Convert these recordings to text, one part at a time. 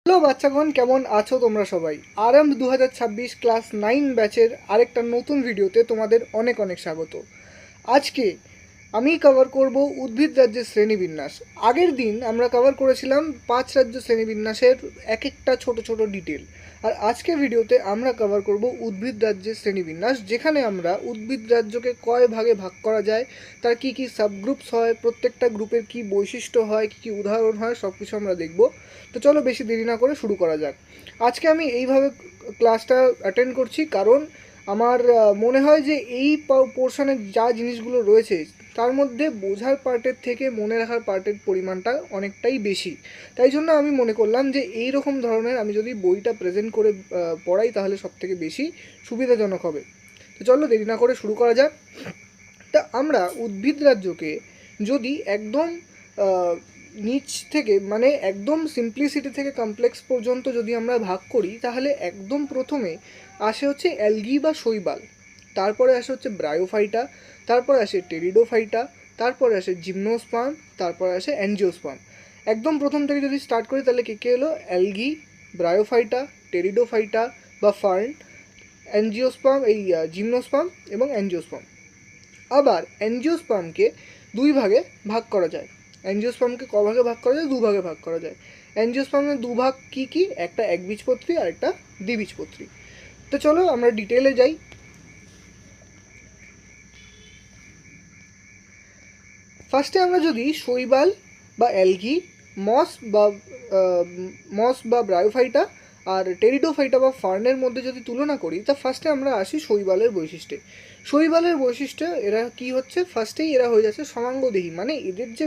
Hello বাচ্চাগণ, কেমন আছো তোমরা সবাই? আরএম 2026 ক্লাস 9 ব্যাচের আরেকটা নতুন ভিডিওতে তোমাদের অনেক অনেক স্বাগত। আজকে আমি কভার করব উদ্ভিদ রাজ্যের শ্রেণীবিন্যাস। আগের দিন আমরা কভার করেছিলাম 5 রাজ্য শ্রেণীবিন্যাসের এক একটা ছোট ছোট ডিটেল। আর আজকের ভিডিওতে আমরা কভার করব উদ্ভিদ রাজ্যের শ্রেণীবিন্যাস, যেখানে আমরা উদ্ভিদ রাজ্যকে কয় ভাগে ভাগ করা যায়, তার কী কী সাবগ্রুপস হয়, প্রত্যেকটা গ্রুপের কী বৈশিষ্ট্য হয়, কী কী উদাহরণ হয়, সব কিছু আমরা দেখব। তো চলো বেশি দেরি না করে শুরু করা যাক। আজকে আমি এইভাবে ক্লাসটা অ্যাটেন্ড করছি কারণ আমার মনে হয় যে এই পোর্শনের যা জিনিসগুলো রয়েছে তার মধ্যে বোঝার পার্টের থেকে মনে রাখার পার্টের পরিমাণটা অনেকটাই বেশি। তাই জন্য আমি মনে করলাম যে এই রকম ধরনের আমি যদি বইটা প্রেজেন্ট করে পড়াই তাহলে সবথেকে বেশি সুবিধাজনক হবে। তো চলো দেরি না করে শুরু করা যাক। তা আমরা উদ্ভিদ রাজ্যকে যদি একদম নিচ থেকে মানে একদম সিম্পলিসিটি থেকে কমপ্লেক্স পর্যন্ত যদি আমরা ভাগ করি, তাহলে একদম প্রথমে আসে হচ্ছে অ্যালগি বা শৈবাল, তারপরে আসে হচ্ছে ব্রায়োফাইটা, তারপরে আসে টেরিডোফাইটা, তারপরে আসে জিমনোস্পার্ম, তারপরে আসে অ্যাঞ্জিওস্পার্ম। একদম প্রথম থেকে যদি স্টার্ট করি তাহলে কে কে হলো? অ্যালগি, ব্রায়োফাইটা, টেরিডোফাইটা বা ফার্ন, অ্যাঞ্জিওস্পার্ম, জিমনোস্পার্ম এবং অ্যাঞ্জিওস্পার্ম। আবার অ্যাঞ্জিওস্পার্মকে দুই ভাগে ভাগ করা যায়। অ্যাঞ্জিওস্পার্মকে ক ভাগে ভাগ করা যায়? দু ভাগে ভাগ করা যায়। অ্যাঞ্জিওস্পার্মের দুভাগ কী কী? একটা একবীজপত্রী আর একটা দ্বিবীজপত্রী। তো চলো আমরা ডিটেলে যাই। ফার্স্টে আমরা যদি শৈবাল বা অ্যালগি, মস বা ব্রায়োফাইটা আর টেরিডোফাইটা বা ফার্নের মধ্যে যদি তুলনা করি, তা ফার্স্টে আমরা আসি শৈবালের বৈশিষ্ট্যে। শৈবালের বৈশিষ্ট্য এরা কি হচ্ছে? ফার্স্টেই এরা হয়ে যাচ্ছে সমাঙ্গদেহী, মানে এদের যে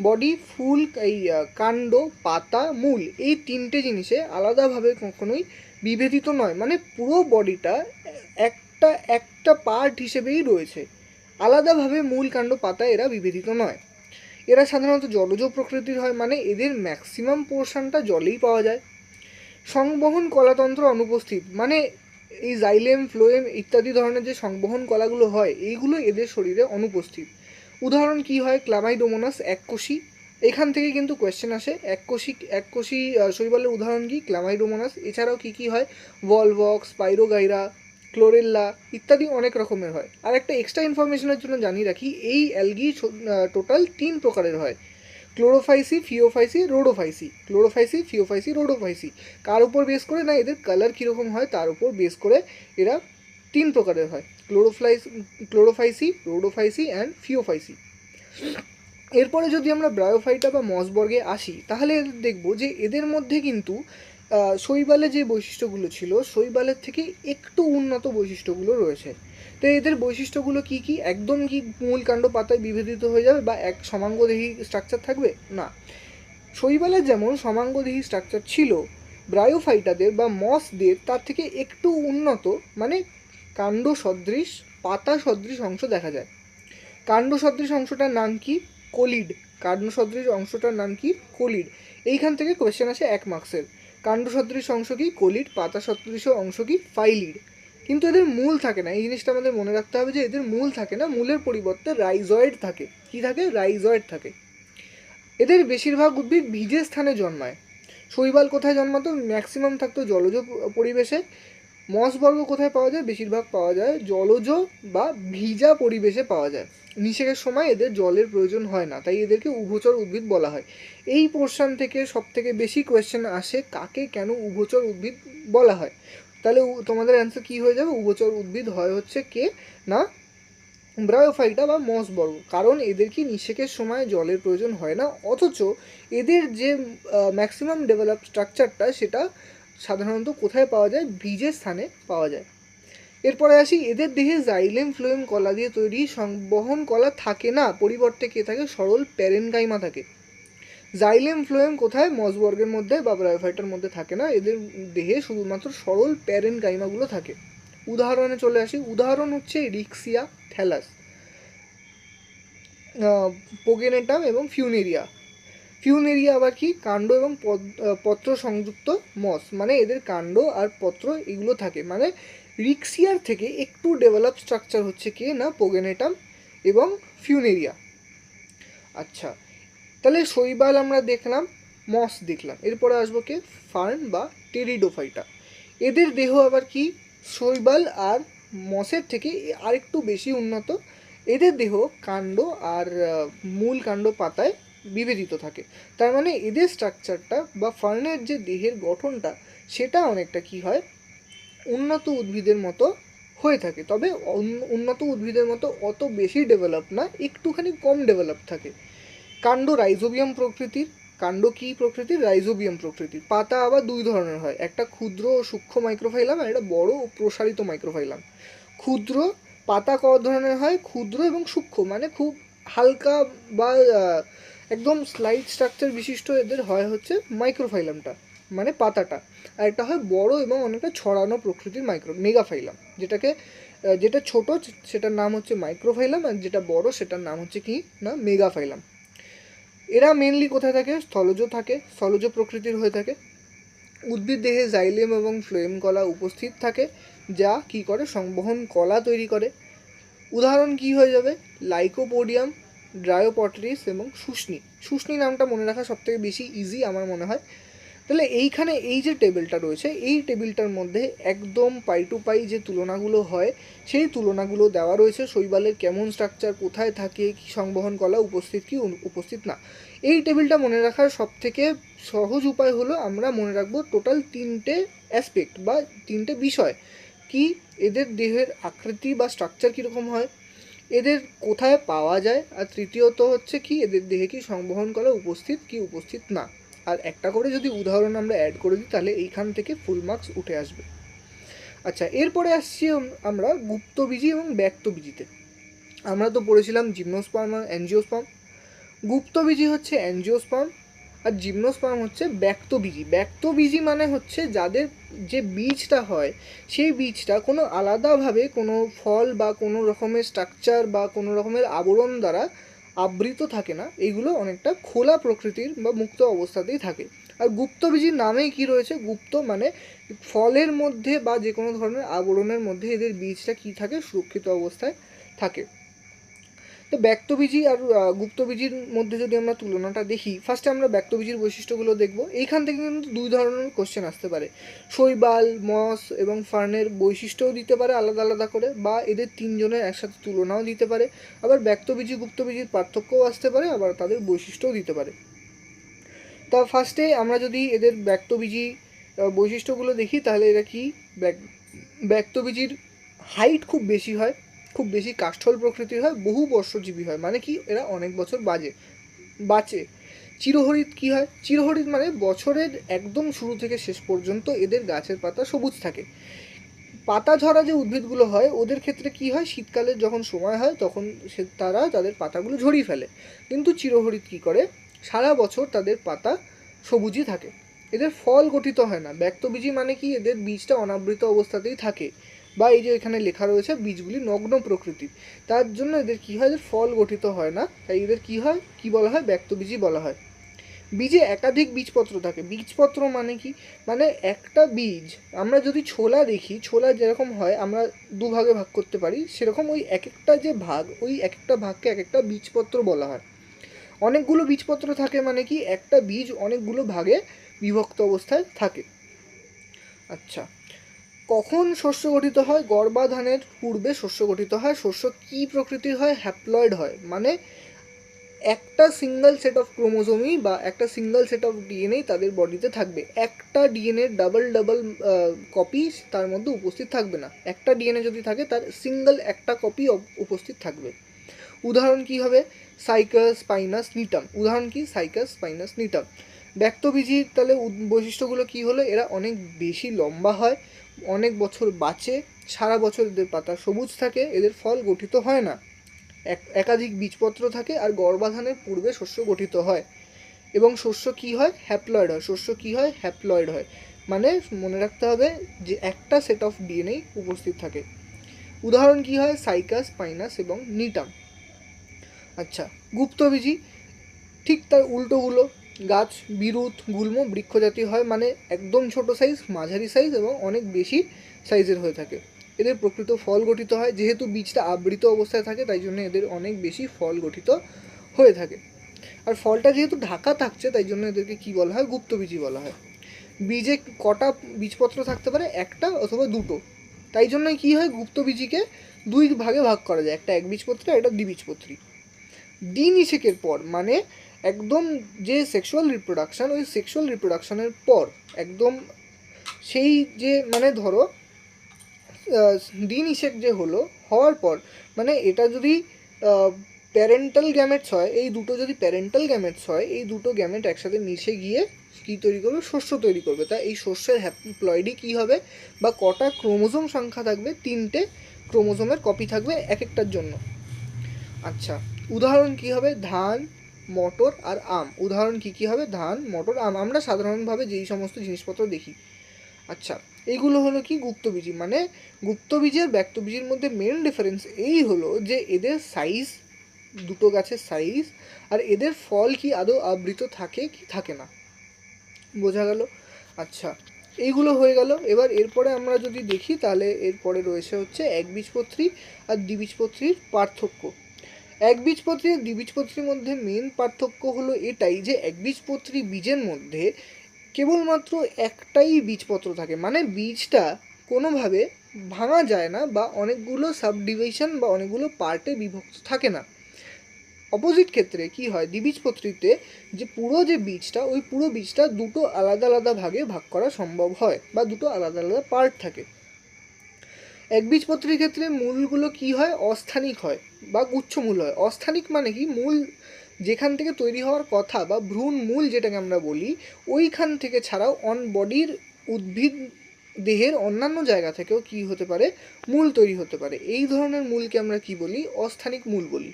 বডি, ফুল, এই কাণ্ড, পাতা, মূল, এই তিনটে জিনিসে আলাদাভাবে কখনোই বিভেদিত নয়, মানে পুরো বডিটা একটা একটা পার্ট হিসেবেই রয়েছে, আলাদাভাবে মূল কাণ্ড পাতা এরা বিভেদিত নয়। এরা সাধারণত জলজ প্রকৃতির হয়, মানে এদের ম্যাক্সিমাম পোর্শনটা জলেই পাওয়া যায়। সংবহন কলাতন্ত্র অনুপস্থিত, মানে এই জাইলেম, ফ্লোয়েম ইত্যাদি ধরনের যে সংবহন কলাগুলো হয় এইগুলো এদের শরীরে অনুপস্থিত। উদাহরণ কি হয়? ক্লামাইডোমোনাস এককোষী। এখান থেকে কিন্তু কোয়েশ্চেন আসে, এককোষী শৈবালের উদাহরণ কি? ক্লামাইডোমোনাস। এছাড়াও কি কি হয়? ভলভক্স, স্পাইরোগাইরা, ক্লোরেল্লা ইত্যাদি অনেক রকমের হয়। আর একটা এক্সট্রা ইনফরমেশনের জন্য জানিয়ে রাখি, এই অ্যালগি টোটাল 3 প্রকারের হয়: ক্লোরোফাইসি, ফিওফাইসি, রোডোফাইসি। রোডোফাইসি কার উপর বেস করে? না, এদের কালার কীরকম হয় তার উপর বেস করে এরা 3 প্রকারের হয়: ক্লোরোফাইসি, রোডোফাইসি অ্যান্ড ফিওফাইসি। এরপরে যদি আমরা ব্রায়োফাইটা বা মসবর্গে আসি, তাহলে দেখব যে এদের মধ্যে কিন্তু শৈবালে যে বৈশিষ্ট্যগুলো ছিল শৈবালের থেকে একটু উন্নত বৈশিষ্ট্যগুলো রয়েছে। তো এদের বৈশিষ্ট্যগুলো কি কি? একদম কি মূল কাণ্ড পাতায় বিভেদিত হয়ে যাবে বা এক সমাঙ্গদেহী স্ট্রাকচার থাকবে? না। শৈবালের যেমন সমাঙ্গদেহী স্ট্রাকচার ছিল, ব্রায়োফাইটাদের বা মসদের তার থেকে একটু উন্নত, মানে কাণ্ড সদৃশ, পাতা সদৃশ অংশ দেখা যায়। কাণ্ড সদৃশ অংশটার নাম কি? কোলিড। কাণ্ড সদৃশ অংশটার নাম কি? কোলিড। এইখান থেকে কোয়েশ্চেন আসে 1 মার্কসের। কাণ্ড সদৃশ অংশ কি? কোলিড। পাতা সদৃশ অংশ কি? ফাইলিড। কিন্তু এদের মূল থাকে না, এই জিনিসটা আমাদের মনে রাখতে হবে যে এদের মূল থাকে না, মূলের পরিবর্তে রাইজয়েড থাকে। কি থাকে? রাইজয়েড থাকে। এদের বেশিরভাগ উদ্ভিদ ভিজে স্থানে জন্মায়। শৈবাল কোথায় জন্মাতো? ম্যাক্সিমাম থাকতো জলজ পরিবেশে। মসবর্গ কোথায় পাওয়া যায়? বেশিরভাগ পাওয়া যায় জলজ বা ভিজা পরিবেশে পাওয়া যায়। নিষেকের সময় এদের জলের প্রয়োজন হয় না, তাই এদেরকে উভচর উদ্ভিদ বলা হয়। এই পোর্শন থেকে সবথেকে বেশি কোয়েশ্চেন আসে, কাকে কেন উভচর উদ্ভিদ বলা হয়? তাহলে তোমাদের অ্যান্সার কী হয়ে যাবে? উভচর উদ্ভিদ হয় হচ্ছে কে? না, ব্রায়োফাইটা বা মসবর্গ, কারণ এদের কি নিষেকের সময় জলের প্রয়োজন হয় না, অথচ এদের যে ম্যাক্সিমাম ডেভেলপ স্ট্রাকচারটা সেটা সাধারণত কোথায় পাওয়া যায়? ভিজে স্থানে পাওয়া যায়। এরপরে আসি, এদের দেহে জাইলেম ফ্লোয়েম কলা দিয়ে তৈরি সংবহন কলা থাকে না, পরিবর্তে কে থাকে? সরল প্যারেনকাইমা থাকে। জাইলেম ফ্লোয়েম কোথায়? মসবর্গের মধ্যে বা ব্রায়োফাইটার মধ্যে থাকে না, এদের দেহে শুধুমাত্র সরল প্যারেনকাইমাগুলো থাকে। উদাহরণে চলে আসি, উদাহরণ হচ্ছে রিক্সিয়া, থ্যালাস, পোগেনেটাম এবং ফিউনেরিয়া আবার কি? কাণ্ড এবং পত্র সংযুক্ত মস, মানে এদের কাণ্ড আর পত্র এগুলো থাকে। মানে রিক্সিয়ার থেকে একটু ডেভেলপ স্ট্রাকচার হচ্ছে কি? না, পোগেনেটাম এবং ফিউনেরিয়া। আচ্ছা, তাহলে শৈবাল আমরা দেখলাম, মস দেখলাম। এরপরে আসবো কে, ফার্ন বা টেরিডোফাইটা। এদের দেহ আবার কি শৈবাল আর মসের থেকে আরেকটু বেশি উন্নত। এদের দেহ কাণ্ড আর মূল কাণ্ড পাতায় বিভেদিত থাকে। তার মানে এদের স্ট্রাকচারটা বা ফার্নের যে দেহের গঠনটা সেটা অনেকটা কি হয়, উন্নত উদ্ভিদের মতো হয়ে থাকে। তবে উন্নত উদ্ভিদের মতো অত বেশি ডেভেলপ না, একটুখানি কম ডেভেলপ থাকে। কাণ্ড রাইজোবিয়াম প্রকৃতির। কাণ্ড কি প্রকৃতির? রাইজোবিয়াম প্রকৃতির। পাতা আবার দুই ধরনের হয়, একটা ক্ষুদ্র ও সূক্ষ্ম মাইক্রোফাইলাম আর একটা বড় ও প্রসারিত মাইক্রোফাইলাম। ক্ষুদ্র পাতা ক ধরনের হয়? ক্ষুদ্র এবং সূক্ষ্ম, মানে খুব হালকা বা একদম স্লাইড স্ট্রাকচার বিশিষ্ট এদের হয় হচ্ছে মাইক্রোফাইলামটা, মানে পাতাটা। আর একটা হয় বড় এবং অনেকটা ছড়ানো প্রকৃতির মেগাফাইলাম, যেটা ছোট সেটার নাম হচ্ছে মাইক্রোফাইলাম, আর যেটা বড় সেটার নাম হচ্ছে কি না, মেগাফাইলাম। এরা মেনলি কোথায় থাকে? স্থলজ প্রকৃতির হয়ে থাকে। উদ্ভিদ দেহে জাইলেম এবং ফ্লোয়েম কলা উপস্থিত থাকে, যা কি করে সংবহন কলা তৈরি করে। উদাহরণ কি হয়ে যাবে? লাইকোপোডিয়াম, ড্রায়োপটেরিস এবং শুষ্নি নামটা মনে রাখা সবথেকে বেশি ইজি আমার মনে হয়। তাহলে এইখানে এই যে টেবিলটা রয়েছে, এই টেবিলটার মধ্যে একদম পাই টু পাই যে তুলনাগুলো হয় সেই তুলনাগুলো দেওয়া রয়েছে। শৈবালের কেমন স্ট্রাকচার, কোথায় থাকে, কি সংবহন কলা উপস্থিত কি উপস্থিত না। এই টেবিলটা মনে রাখার সবথেকে সহজ উপায় হলো আমরা মনে রাখবো টোটাল 3টে অ্যাসপেক্ট বা 3টে বিষয়। কি? এদের দেহের আকৃতি বা স্ট্রাকচার কীরকম হয়, এদের কোথায় পাওয়া যায়, আর তৃতীয়ত হচ্ছে কি এদের দেহে কি সংবহন কলা উপস্থিত কি উপস্থিত না। আর একটা করে যদি উদাহরণ আমরা অ্যাড করে দিই তাহলে এইখান থেকে ফুল মার্কস উঠে আসবে। আচ্ছা, এরপরে আসছি আমরা গুপ্তবীজি এবং ব্যক্তবীজিতে। আমরা তো পড়েছিলাম জিমনোস্পার্ম আর অ্যাঞ্জিওস্পার্ম। গুপ্তবীজি হচ্ছে অ্যাঞ্জিওস্পার্ম আর জিমনোস্পার্ম হচ্ছে ব্যক্তবীজি। ব্যক্তবীজি মানে হচ্ছে যাদের যে বীজটা হয় সেই বীজটা কোনো আলাদাভাবে কোনো ফল বা কোনো রকমের স্ট্রাকচার বা কোনো রকমের আবরণ দ্বারা আবৃত থাকে না, এইগুলো অনেকটা খোলা প্রকৃতির বা মুক্ত অবস্থাতেই থাকে। আর গুপ্তবীজির নামেই কি রয়েছে? গুপ্ত মানে ফলের মধ্যে বা যে কোনো ধরনের আবরণের মধ্যে এদের বীজটা কি থাকে? সুরক্ষিত অবস্থায় থাকে। তো ব্যক্তবীজি আর গুপ্তবীজির মধ্যে যদি আমরা তুলনাটা দেখি, ফার্স্টে আমরা ব্যক্তবীজির বৈশিষ্ট্যগুলো দেখব। এইখান থেকে কিন্তু দুই ধরনের কোশ্চেন আসতে পারে। শৈবাল, মস এবং ফার্নের বৈশিষ্ট্যও দিতে পারে আলাদা আলাদা করে, বা এদের তিনজনের একসাথে তুলনাও দিতে পারে। আবার ব্যক্তবীজি গুপ্তবীজির পার্থক্যও আসতে পারে, আবার তাদের বৈশিষ্ট্যও দিতে পারে। তা ফার্স্টে আমরা যদি এদের ব্যক্তবীজি বৈশিষ্ট্যগুলো দেখি তাহলে এরা কি, ব্যক্তবীজির হাইট খুব বেশি হয়, খুব বেশি কাষ্ঠল প্রকৃতির হয়, বহু বর্ষজীবী হয়, মানে কি এরা অনেক বছর বাঁচে। চিরহরিৎ কি হয়? চিরহরিৎ মানে বছরের একদম শুরু থেকে শেষ পর্যন্ত এদের গাছের পাতা সবুজ থাকে। পাতা ঝরা যে উদ্ভিদগুলো হয় ওদের ক্ষেত্রে কি হয়, শীতকালের যখন সময় হয় তখন তারা তাদের পাতাগুলো ঝরিয়ে ফেলে। কিন্তু চিরহরিৎ কী করে? সারা বছর তাদের পাতা সবুজই থাকে। এদের ফল গঠিত হয় না। ব্যক্তবীজি মানে কি, এদের বীজটা অনাবৃত অবস্থাতেই থাকে, বা এই যে এখানে লেখা রয়েছে বীজগুলি নগ্ন প্রকৃতির, তার জন্য এদের কী হয়, এদের ফল গঠিত হয় না, তাই এদের কী হয়, কী বলা হয়? ব্যক্তবীজি বলা হয়। বীজে একাধিক বীজপত্র থাকে। বীজপত্র মানে কি? মানে একটা বীজ, আমরা যদি ছোলা দেখি, ছোলা যেরকম হয় আমরা দুভাগে ভাগ করতে পারি, সেরকম ওই এক একটা যে ভাগ, ওই এক একটা ভাগকে এক একটা বীজপত্র বলা হয়। অনেকগুলো বীজপত্র থাকে মানে কি, একটা বীজ অনেকগুলো ভাগে বিভক্ত অবস্থায় থাকে। আচ্ছা, কখন শস্য গঠিত হয়? গর্ভাধানের পূর্বে শস্য গঠিত হয়। শস্য কি প্রকৃতির হয়? হ্যাপ্লয়েড হয়, মানে একটা সিঙ্গেল সেট অফ ক্রোমোজোমই বা একটা সিঙ্গেল সেট অফ ডিএনএ তাদের বডিতে থাকবে। একটা ডিএনএ ডাবল কপি তার মধ্যে উপস্থিত থাকবে না। একটা ডিএনএ যদি থাকে তার সিঙ্গেল একটা কপি উপস্থিত থাকবে। উদাহরণ কি হবে? সাইকাস, স্পাইনাস, নিটাম। উদাহরণ কি? সাইকাস, স্পাইনাস, নিটাম। ব্যক্তবীজির তাহলে বৈশিষ্ট্যগুলো কি হলো? এরা অনেক বেশি লম্বা হয়, অনেক বছর বাঁচে, সারা বছর এদের পাতা সবুজ থাকে, এদের ফল গঠিত হয় না, একাধিক বীজপত্র থাকে, আর গর্ভাধানের পূর্বে শস্য গঠিত হয়। এবং শস্য কি হয়? হ্যাপ্লয়েড হয়। শস্য কি হয়? হ্যাপ্লয়েড হয়, মানে মনে রাখতে হবে যে একটা সেট অফ ডিএনএ উপস্থিত থাকে। উদাহরণ কি হয়? সাইকাস, স্পাইনাস এবং নিটাম। আচ্ছা, গুপ্তবীজি ঠিক তার উল্টোগুলো। গাছ বিরুৎ, গুল্ম, বৃক্ষজাতীয় হয়, মানে একদম ছোট সাইজ, মাঝারি সাইজ এবং অনেক বেশি সাইজের হয়ে থাকে। এদের প্রকৃত ফল গঠিত হয়, যেহেতু বীজটা আবৃত অবস্থায় থাকে তাই জন্য এদের অনেক বেশি ফল গঠিত হয়ে থাকে। আর ফলটা যেহেতু ঢাকা থাকছে তাই জন্য এদেরকে কী বলা হয়, গুপ্তবীজি বলা হয়। বীজে কটা বীজপত্র থাকতে পারে, একটা অথবা দুটো, তাই জন্যই কী হয়, গুপ্তবীজিকে দুই ভাগে ভাগ করা যায়, একটা একবীজপত্রী আর একটা দ্বিবীজপত্রী। দ্বিনিষেকের পর মানে একদম যে সেক্সুয়াল রিপ্রোডাকশান, ওই সেক্সুয়াল রিপ্রোডাকশানের পর একদম সেই যে মানে ধরো দ্বিনিষেক যে হওয়ার পর মানে এটা যদি প্যারেন্টাল গ্যামেটস হয়, এই দুটো যদি প্যারেন্টাল গ্যামেটস হয়, এই দুটো গ্যামেট একসাথে মিশে গিয়ে কী তৈরি করবে, শস্য তৈরি করবে। তা এই শস্যের হ্যাপ্লয়েডই কী হবে বা কটা ক্রোমোজোম সংখ্যা থাকবে, 3টে ক্রোমোজোমের কপি থাকবে এক একটার জন্য। আচ্ছা, উদাহরণ কী হবে, ধান, মটর আর আম। উদাহরণ কী হবে, ধান, মটর, আম, আমরা সাধারণভাবে যেই সমস্ত জিনিসপত্র দেখি। আচ্ছা, এইগুলো হলো কি গুপ্তবীজি। মানে গুপ্তবীজি আর ব্যক্তবীজির মধ্যে মেন ডিফারেন্স এই হলো যে এদের সাইজ, দুটো গাছের সাইজ, আর এদের ফল কি আদৌ আবৃত থাকে কি থাকে না, বোঝা গেল। আচ্ছা, এইগুলো হয়ে গেল। এবার এরপরে আমরা যদি দেখি তাহলে এরপরে রয়েছে হচ্ছে একবীজপত্রী আর দ্বিবীজপত্রীর পার্থক্য। একবীজপত্রী আর দ্বিবীজপত্রীর মধ্যে মেন পার্থক্য হলো এটাই যে একবীজপত্রী বীজের মধ্যে কেবলমাত্র একটাই বীজপত্র থাকে, মানে বীজটা কোনোভাবে ভাঙা যায় না বা অনেকগুলো সাবডিভিশন বা অনেকগুলো পার্টে বিভক্ত থাকে না। অপোজিট ক্ষেত্রে কি হয়, দ্বিবীজপত্রীতে যে পুরো যে বীজটা, ওই পুরো বীজটা দুটো আলাদা আলাদা ভাগে ভাগ করা সম্ভব হয় বা দুটো আলাদা আলাদা পার্ট থাকে। একবীজপত্রীর ক্ষেত্রে মূলগুলো কি হয়, অস্থানিক হয় বা গুচ্ছমূল হয়। অস্থানিক মানে কি, মূল যেখান থেকে তৈরি হওয়ার কথা বা ভ্রূণ মূল যেটাকে আমরা বলি, ওইখান থেকে ছাড়াও বডির উদ্ভিদ দেহের অন্যান্য জায়গা থেকেও কি হতে পারে, মূল তৈরি হতে পারে। এই ধরনের মূলকে আমরা কি বলি, অস্থানিক মূল বলি।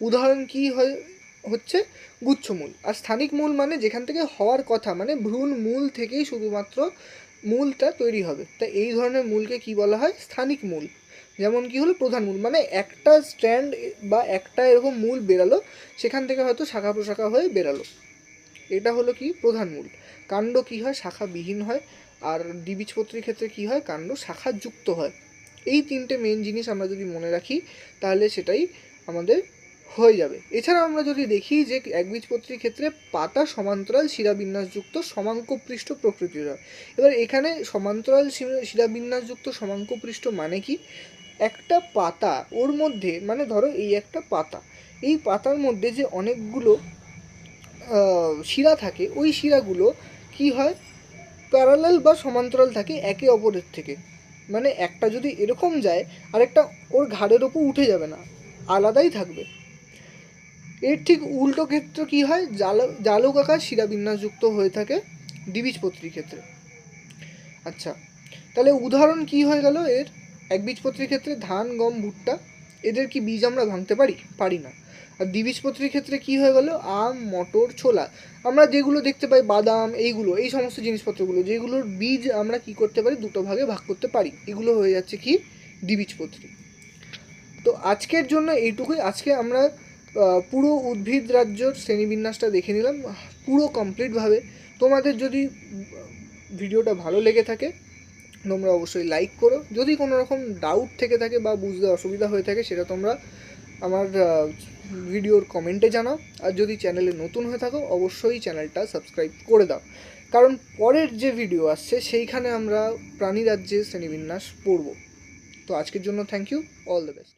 উদাহরণ কি হচ্ছে গুচ্ছমূল। আর স্থানিক মূল মানে যেখান থেকে হওয়ার কথা, মানে ভ্রূণ মূল থেকেই শুধুমাত্র মূলটা তৈরি হবে। তাই এই ধরনের মূলকে কি বলা হয়, স্থানিক মূল। যেমন কি হলো প্রধান মূল, মানে একটা স্ট্র্যান্ড বা একটা এরকম মূল বেরালো, সেখান থেকে হয়তো শাখা প্রশাখা হয়ে বেরালো, এটা হলো কি প্রধান মূল। কাণ্ড কি হয়, শাখাবিহীন হয়। আর দ্বিবীজপত্রীর ক্ষেত্রে কি হয়, কাণ্ড শাখাযুক্ত হয়। এই তিনটে মেন জিনিস আমরা যদি মনে রাখি তাহলে সেটাই আমাদের হয়ে যাবে। এছাড়াও আমরা যদি দেখি যে একবীজপত্রীর ক্ষেত্রে পাতা সমান্তরাল শিরাবিন্যাসযুক্ত সমাঙ্কপৃষ্ঠ প্রকৃতির হয়। এবার এখানে সমান্তরাল শিরাবিন্যাসযুক্ত সমাঙ্কপৃষ্ঠ মানে কি, একটা পাতা, ওর মধ্যে মানে ধরো এই একটা পাতা, এই পাতার মধ্যে যে অনেকগুলো শিরা থাকে, ওই শিরাগুলো কি হয়, প্যারালাল বা সমান্তরাল থাকে একে অপরের থেকে। মানে একটা যদি এরকম যায় আরেকটা ওর ঘাড়ের ওপর উঠে যাবে না, আলাদাই থাকবে। এর ঠিক উল্টো ক্ষেত্রে কি হয়, জালকাকার শিরাবিন্যাসযুক্ত হয়ে থাকে দ্বিবীজপত্রীর ক্ষেত্রে। আচ্ছা, তাহলে উদাহরণ কি হয়ে গেল এর, একবীজপত্রীর ক্ষেত্রে ধান, গম, ভুট্টা, এদের কি বীজ আমরা ভাঙতে পারি না। আর দ্বিবীজপত্রীর ক্ষেত্রে কি হয়ে গেল, আম, মটর, ছোলা, আমরা যেগুলো দেখতে পাই, বাদাম, এইগুলো, এই সমস্ত জিনিসপত্রগুলো যেগুলোর বীজ আমরা কি করতে পারি, দুটো ভাগে ভাগ করতে পারি, এগুলো হয়ে যাচ্ছে কি দ্বিবীজপত্রী। তো আজকের জন্য এইটুকুই। আজকে আমরা পুরো উদ্ভিদ রাজ্যর শ্রেণীবিন্যাসটা দেখে নিলাম পুরো কমপ্লিটভাবে। তোমাদের যদি ভিডিওটা ভালো লেগে থাকে তোমরা অবশ্যই লাইক করো। যদি কোনো রকম ডাউট থেকে থাকে বা বুঝতে অসুবিধা হয়ে থাকে সেটা তোমরা আমার ভিডিওর কমেন্টে জানাও। আর যদি চ্যানেলে নতুন হয়ে থাকো অবশ্যই চ্যানেলটা সাবস্ক্রাইব করে দাও, কারণ পরের যে ভিডিও আসছে সেইখানে আমরা প্রাণী রাজ্যের শ্রেণীবিন্যাস পড়ব। তো আজকের জন্য thank you, all the best.